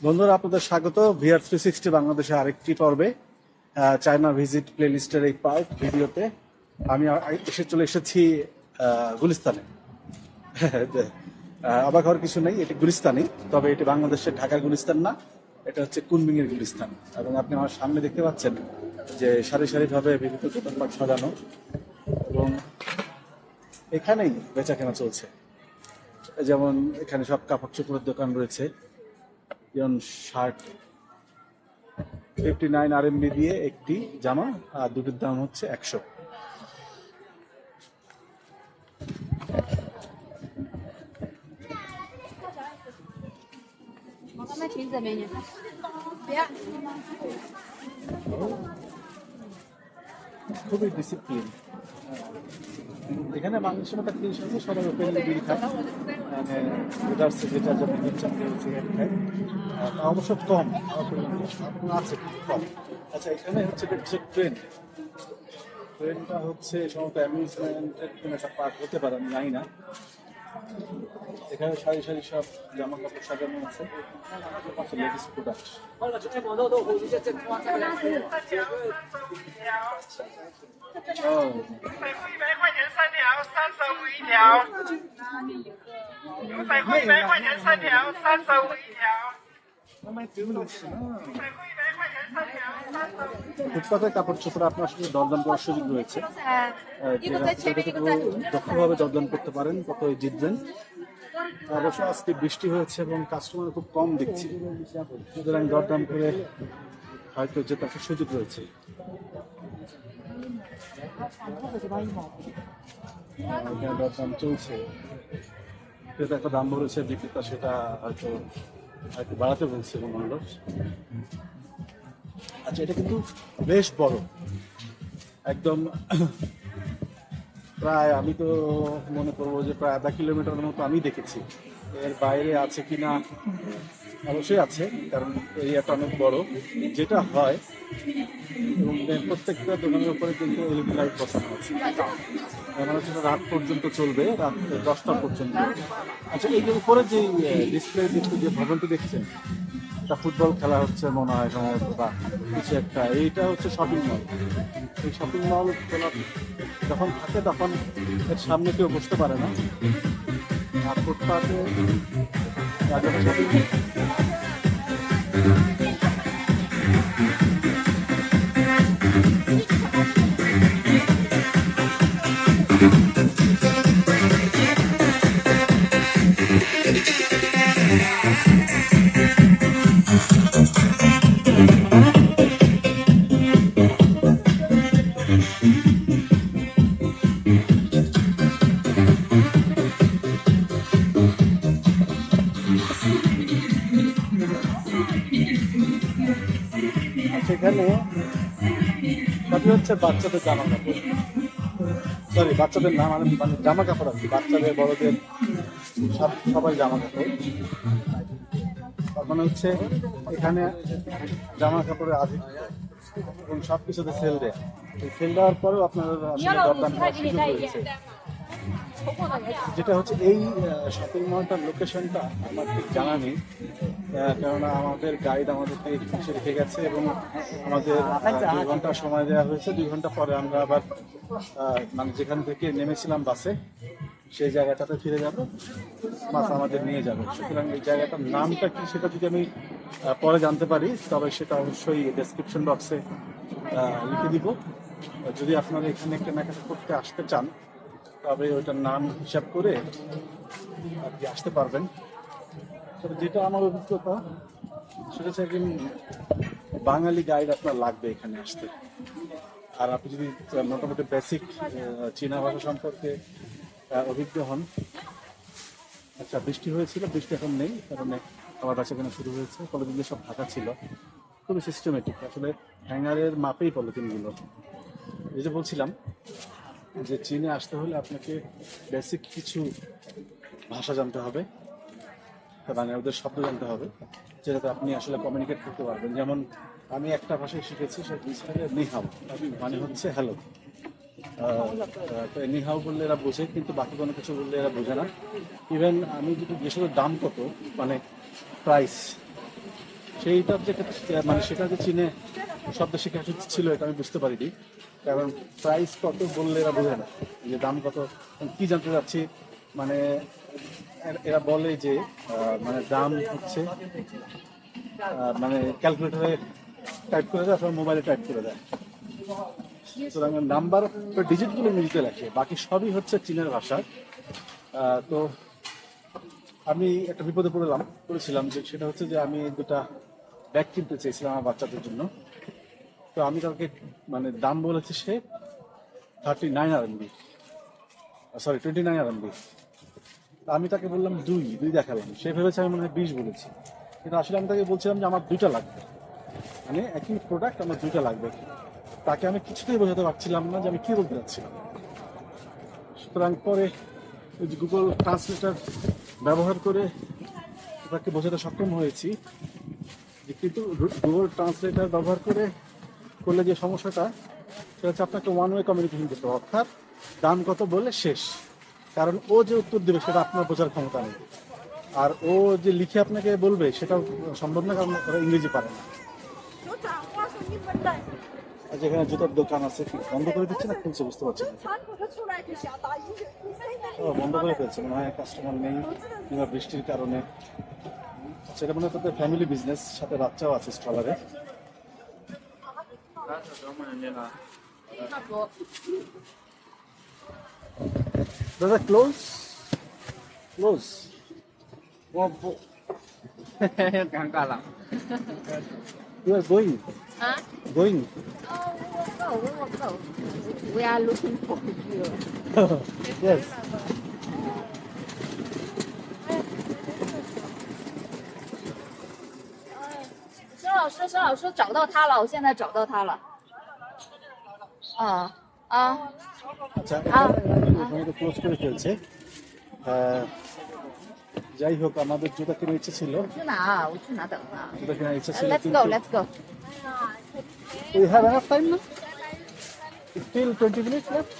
বন্ধুরা, আপনাদের স্বাগত VR 360 বাংলাদেশে আরেকটি পর্বে চায়না ভিজিট প্লেলিস্টের এই পার্ট ভিডিওতে। আমি চলে এসেছি গুলিস্তানে। অবাক হওয়ার কিছু নেই, এটি গুলিস্তানই, তবে এটি বাংলাদেশের ঢাকার গুলিস্তান না, এটা হচ্ছে কুনমিংয়ের গুলিস্তান। এবং আপনি আমার সামনে দেখতে পাচ্ছেন যে সারি সারিভাবে বিভিন্ন দোকানপাট সাজানো, এবং এখানেই বেচা কেনা চলছে। যেমন এখানে সব কাপড় চোপড়ের দোকান রয়েছে, যেমন শার্ট 59 RMB দিয়ে একটি জামা, আর দুটির দাম হচ্ছে 100। খুবই ডিসিপ্লিন এখানে। বাংলাদেশের মতো একটা জিনিস আছে, সবাই ওপেনলি বিল খায়, মানে উদারসে যেটা যেমন সিগারেট খায়, অবশ্য কম আছে, কম। আচ্ছা, এখানে হচ্ছে ট্রেন। ট্রেনটা হচ্ছে সম্ভবত অ্যামিউজমেন্টের কোনো একটা পার্ক হতে পারে, আমি জানি না। এখানে সারি সারি সব জামা কাপড় সাজানো আছে, লেডিস প্রোডাক্ট। ফুটপাতের কাপড় চোপড় আপনার সঙ্গে দরদাম করার সুযোগ রয়েছে, দক্ষভাবে দরদাম করতে পারেন, কতই জিতবেন। অবশ্য আজকে বৃষ্টি হয়েছে এবং কাস্টমার খুব কম দেখছি, সুতরাং দরদাম করে হয়তো জেতার সুযোগ রয়েছে। এখানে দরদাম চলছে, ক্রেতা একটা দাম বলেছে, বিক্রেতা সেটা হয়তো একটু বাড়াতে বলছে মূল্য। আচ্ছা, এটা কিন্তু বেশ বড়, একদম প্রায় আমি তো মনে করবো যে প্রায় আধা কিলোমিটারের মতো আমি দেখেছি। এর বাইরে আছে কিনা, অবশ্যই আছে, কারণ এরিয়াটা অনেক বড়। যেটা হয়, এবং প্রত্যেকটা দোকানের উপরে কিন্তু এলইডি লাইট বসানো আছে, মানে হচ্ছে রাত পর্যন্ত চলবে, রাত 10টা পর্যন্ত। আচ্ছা, এই যে উপরে যে ডিসপ্লে যে ভবনটি দেখছেন, একটা ফুটবল খেলা হচ্ছে মনে হয় সম্ভবত, বা কিছু একটা। এইটা হচ্ছে শপিং মল। এই শপিং মল যখন থাকে তখন এর সামনে কেউ বসতে পারে না, আর ফুটপাতে সেখানে সবই হচ্ছে বাচ্চাদের জামা কাপড়, সরি বাচ্চাদের না, মানে জামা কাপড় আর কি, বাচ্চাদের বড়দের সবাই জামা কাপড়। তার মানে হচ্ছে এখানে জামা কাপড়ের আধিক্য, এবং সব কিছুতে সেল দেয়। এই সেল দেওয়ার পরেও আপনার আসলে দরদাম করার সুযোগ রয়েছে। যেটা হচ্ছে এই শপিং মলটার লোকেশনটা আমার ঠিক জানা নেই, কেননা আমাদের গাইড আমাদেরকে এসে রেখে গেছে, এবং আমাদের 2 ঘন্টা সময় দেওয়া হয়েছে। 2 ঘন্টা পরে আমরা আবার মানে যেখান থেকে নেমেছিলাম বাসে, সেই জায়গাটাতে ফিরে যাব, বাস আমাদের নিয়ে যাবে। সুতরাং এই জায়গাটার নামটা কি সেটা যদি আমি পরে জানতে পারি, তবে সেটা অবশ্যই ডেসক্রিপশন বক্সে লিখে দিব। যদি আপনারা এখানে কেনাকাটা করতে আসতে চান, তবে ওইটার নাম হিসাব করে আর কি আসতে পারবেন। তবে যেটা আমার অভিজ্ঞতা, সেটা হচ্ছে একজন বাঙালি গাইড আপনার লাগবে এখানে আসতে। আর আপনি যদি মোটামুটি বেসিক চীনা ভাষা সম্পর্কে অভিজ্ঞ হন। আচ্ছা, বৃষ্টি হয়েছিল, বৃষ্টি এখন নেই, কারণ আমার বাসা কেনা শুরু হয়েছে। পলিথিনগুলো সব ঢাকা ছিল, খুবই সিস্টেমেটিক, আসলে হ্যাঙ্গারের মাপেই পলিথিনগুলো। এই যে বলছিলাম যে চীনে আসতে হলে আপনাকে বেসিক কিছু ভাষা জানতে হবে, মানে ওদের শব্দ জানতে হবে, যেটাতে আপনি আসলে কমিউনিকেট করতে পারবেন। যেমন আমি একটা ভাষায় শিখেছি, সেটা নিহাও, মানে হচ্ছে হ্যালো। নিহাও বললে এরা বোঝে, কিন্তু বাকি কোনো কিছু বললে এরা বোঝে না। ইভেন আমি যদি যেসবের দাম কত, মানে প্রাইস, সেইটার যে মানে সেটা যে চীনে সব দেশে ক্যাশ ছিল এটা আমি বুঝতে পারিনি, কারণ প্রাইস কত বললে এরা বোঝে না, যে দাম কত কি জানতে চাচ্ছি। মানে এরা বলে যে মানে দাম হচ্ছে মানে ক্যালকুলেটরে টাইপ করে দেয় অথবা মোবাইলে টাইপ করে দেয়। সুতরাং নাম্বার ডিজিটগুলো ইংরেজিতে লেখে, বাকি সবই হচ্ছে চীনের ভাষা। তো আমি একটা বিপদে পড়েছিলাম, যে সেটা হচ্ছে যে আমি দুটা ব্যাগ কিনতে চেয়েছিলাম আমার বাচ্চাদের জন্য। তো আমি তাকে মানে দাম বলেছি সে 39 RMB, সরি 29 RMB। আমি তাকে বললাম দুই দেখালাম, সে ভেবেছে আমি মনে হয় 20 বলেছি, কিন্তু আসলে আমি তাকে বলছিলাম যে আমার দুইটা লাগবে, মানে একই প্রোডাক্ট আমার দুইটা লাগবে। তাকে আমি কিছুতেই বোঝাতে পারছিলাম না যে আমি কি বলতে চাচ্ছিলাম। সুতরাং পরে ওই যে গুগল ট্রান্সলেটর ব্যবহার করে তাকে বোঝাতে সক্ষম হয়েছি, যে কিন্তু গুগল ট্রান্সলেটর ব্যবহার করলে যে সমস্যাটা সেটা হচ্ছে আপনাকে ওয়ান ওয়ে কমিউনিকেশন করতে হবে, অর্থাৎ দাম কত বলে শেষ। কারণ ও যে উত্তর দেবে সেটা আপনার বোঝার ক্ষমতা নেই, আর ও যে লিখে আপনাকে বলবে সেটা সম্ভব না, কারণ ওরা ইংরেজি পারে না। যেখানে জুতার দোকান আছে, কি বন্ধ করে দিচ্ছে না খুলছে বুঝতে পারছি না। বন্ধ করে ফেলছে, মনে হয় কাস্টমার নেই কিংবা বৃষ্টির কারণে। সেটা মনে হয় তাদের ফ্যামিলি বিজনেস, সাথে বাচ্চাও আছে স্টলারে। দাদা close close are going Huh? Going Oh, we will go. We are looking for you. Yes আচ্ছা, ওখানে তো ক্লোজ করে ফেলছে। যাই হোক, আমাদের জুতা কেনার ইচ্ছে ছিল,我去哪？我去哪等啊জুতা কেনার ইচ্ছে ছিল,？Let's কিন্তু go, let's go. we have enough time now? Still 20 minutes left?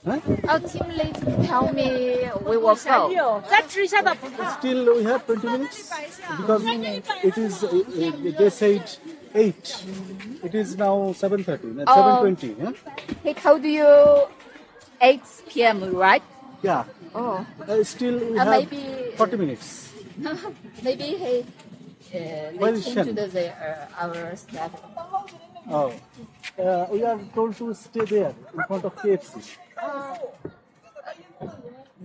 Huh? Our team lead tell me we will go. 再吃一下的葡萄。 Still we have 20 minutes? Because it is, they said 8. It is now 7:30, 7:20. Huh? He told you 8 p.m. right? Yeah. Oh, Still we have maybe 40 minutes. maybe he Where they is changed Shen? our schedule. Oh. We are told to stay there in front of KFC.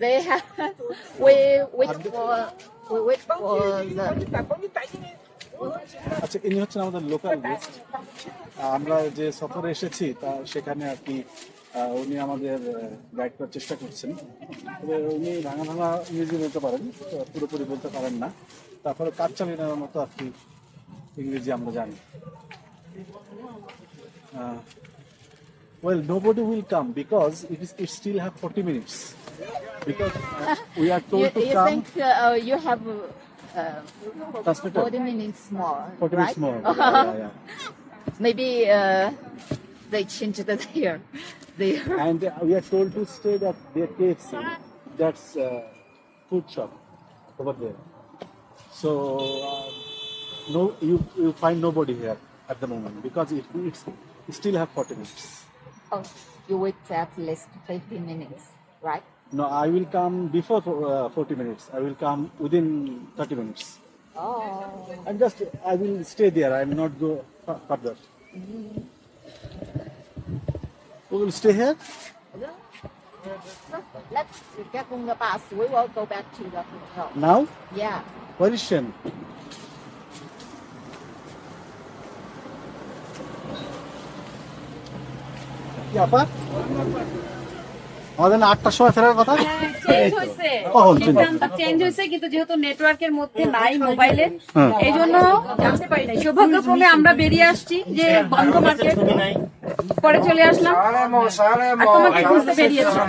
They have we wait for the আচ্ছা, ইনি হচ্ছেন আমাদের local guest. আমরা যে সফরে এসেছি তা সেখানে আর কি উনি আমাদের গাইড করার চেষ্টা করছেন। তবে উনি ভাঙা ভাঙা ইংরেজি বলতে পারেন, পুরোপুরি বলতে পারেন না, তারপরে কাজ চালিয়ে নেওয়ার মতো আর কি ইংরেজি আমরা জানি। Well, nobody will come because it still have 40 minutes. Because we are told to you come think you have translator. 40 minutes more, 40 right? minutes more. Yeah. Maybe they changed the there. And we are told to stay at their KFC. That's food shop over there. So no, you find nobody here at the moment because it still have 40 minutes. Oh, you wait at least 15 minutes, right? No, I will come before 40 minutes. I will come within 30 minutes. Oh, I will stay there. I will not go further. We will stay here. let's get on the bus. We will go back to the hotel. Now? Yeah. Where is Shen? কি আপা? আমাদের না 8টার সময় ফেরার কথা। Change হয়েছে কখন change? সিস্টেমটা চেঞ্জ হয়েছে, কিন্তু যেহেতু নেটওয়ার্কের মধ্যে নাই মোবাইলে, এই জন্য জানতে পারি নাই। সৌভাগ্যক্রমে আমরা বেরিয়ে আসছি যে বন্ধ মার্কেট, পরে চলে আসলাম আর তোমাকে খুঁজতে বেরিয়েছি।